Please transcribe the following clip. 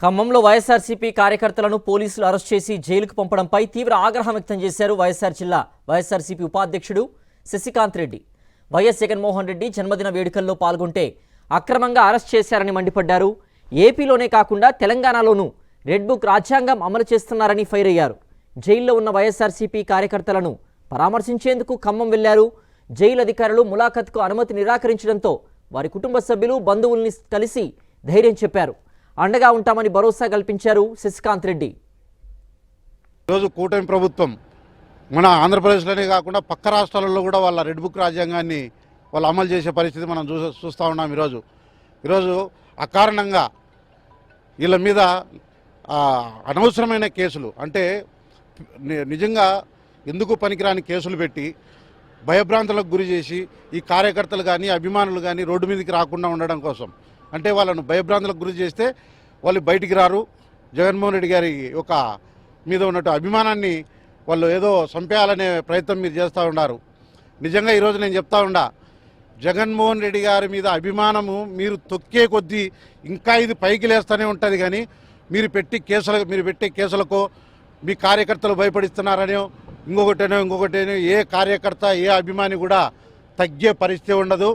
ఖమ్మంలో వైఎస్ఆర్సీపీ కార్యకర్తలను పోలీసులు అరెస్ట్ చేసి జైలుకు పంపడంపై తీవ్ర ఆగ్రహం వ్యక్తం చేశారు వైఎస్ఆర్ జిల్లా వైఎస్ఆర్సీపీ ఉపాధ్యక్షుడు శశికాంత్ రెడ్డి. వైఎస్ జగన్మోహన్ రెడ్డి జన్మదిన వేడుకల్లో పాల్గొంటే అక్రమంగా అరెస్ట్ చేశారని మండిపడ్డారు. ఏపీలోనే కాకుండా తెలంగాణలోనూ రెడ్ బుక్ రాజ్యాంగం అమలు చేస్తున్నారని ఫైర్ అయ్యారు. జైల్లో ఉన్న వైఎస్ఆర్సీపీ కార్యకర్తలను పరామర్శించేందుకు ఖమ్మం వెళ్లారు. జైలు అధికారులు ములాఖత్కు అనుమతి నిరాకరించడంతో వారి కుటుంబ సభ్యులు బంధువుల్ని కలిసి ధైర్యం చెప్పారు. అండగా ఉంటామని భరోసా కల్పించారు శశికాంత్ రెడ్డి. ఈరోజు కూటమి ప్రభుత్వం మన ఆంధ్రప్రదేశ్లోనే కాకుండా పక్క రాష్ట్రాలలో కూడా వాళ్ళ రెడ్ బుక్ రాజ్యాంగాన్ని వాళ్ళు అమలు చేసే పరిస్థితి మనం చూస్తూ ఉన్నాం. ఈరోజు అకారణంగా వీళ్ళ మీద అనవసరమైన కేసులు, అంటే నిజంగా ఎందుకు పనికిరాని కేసులు పెట్టి భయభ్రాంతులకు గురి చేసి ఈ కార్యకర్తలు కానీ అభిమానులు కానీ రోడ్డు మీదకి రాకుండా ఉండడం కోసం, అంటే వాళ్ళను భయభ్రాంతులకు గురి చేస్తే వాళ్ళు బయటికి రారు. జగన్మోహన్ రెడ్డి గారి యొక్క మీద ఉన్నట్టు అభిమానాన్ని వాళ్ళు ఏదో చంపేయాలనే ప్రయత్నం మీరు చేస్తూ ఉన్నారు. నిజంగా ఈరోజు నేను చెప్తా ఉండా, జగన్మోహన్ రెడ్డి గారి మీద అభిమానము మీరు తొక్కే కొద్దీ ఇంకా ఇది పైకి లేస్తూనే ఉంటుంది. కానీ మీరు పెట్టే కేసులకు మీ కార్యకర్తలు భయపడిస్తున్నారనో ఇంకొకటేనో ఏ కార్యకర్త ఏ అభిమాని కూడా తగ్గే పరిస్థితి ఉండదు.